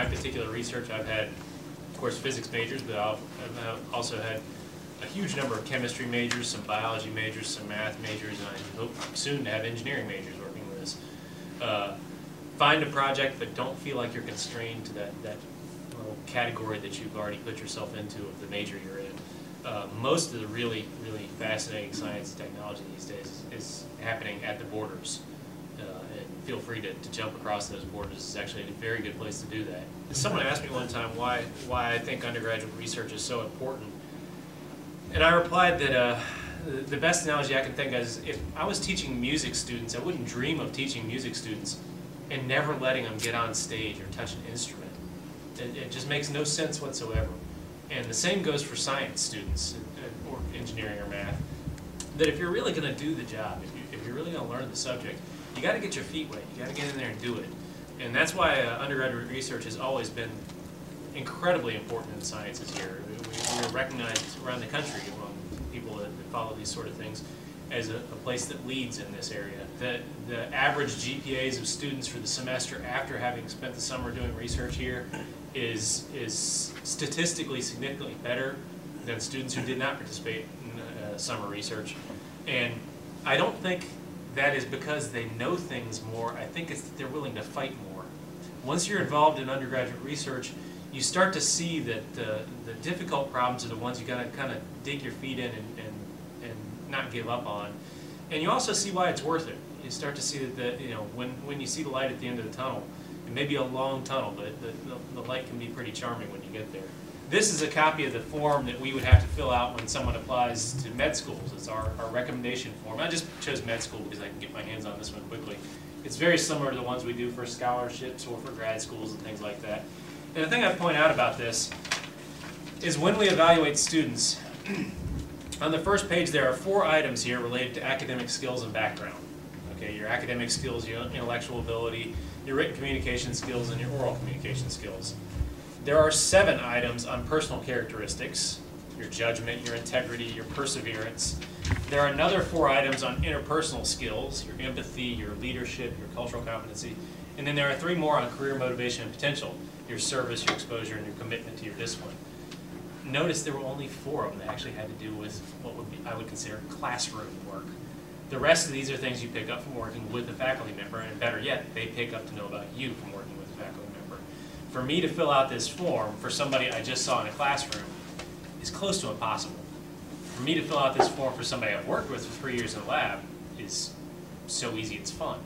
my particular research, I've had, of course, physics majors, but I've also had a huge number of chemistry majors, some biology majors, some math majors, and I hope soon to have engineering majors working with us. Find a project, but don't feel like you're constrained to that little category that you've already put yourself into of the major you're in. Most of the really fascinating science and technology these days is happening at the borders. And feel free to jump across those borders. It's actually a very good place to do that. Someone asked me one time why I think undergraduate research is so important. And I replied that the best analogy I can think of is if I was teaching music students, I wouldn't dream of teaching music students and never letting them get on stage or touch an instrument. It just makes no sense whatsoever. And the same goes for science students or engineering or math, that if you're really going to do the job, if you're really going to learn the subject, you got to get your feet wet. You got to get in there and do it. And that's why undergraduate research has always been incredibly important in the sciences here. We are recognized around the country among people that follow these sort of things as a place that leads in this area. The average GPAs of students for the semester after having spent the summer doing research here is statistically significantly better than students who did not participate in summer research. And I don't think that is because they know things more. I think it's that they're willing to fight more. Once you're involved in undergraduate research, you start to see that the difficult problems are the ones you got to kind of dig your feet in and not give up on. And you also see why it's worth it. You start to see that when you see the light at the end of the tunnel, it may be a long tunnel, but the light can be pretty charming when you get there. This is a copy of the form that we would have to fill out when someone applies to med schools. It's our recommendation form. I just chose med school because I can get my hands on this one quickly. It's very similar to the ones we do for scholarships or for grad schools and things like that. And the thing I point out about this is when we evaluate students, on the first page there are 4 items here related to academic skills and background. Okay, your academic skills, your intellectual ability, your written communication skills, and your oral communication skills. There are 7 items on personal characteristics, your judgment, your integrity, your perseverance. There are another 4 items on interpersonal skills, your empathy, your leadership, your cultural competency. And then there are 3 more on career motivation and potential, your service, your exposure, and your commitment to your discipline. Notice there were only 4 of them that actually had to do with what I would consider classroom work. The rest of these are things you pick up from working with a faculty member, and better yet, they pick up to know about you from working with a faculty member. For me to fill out this form for somebody I just saw in a classroom is close to impossible. For me to fill out this form for somebody I've worked with for 3 years in the lab is so easy it's fun.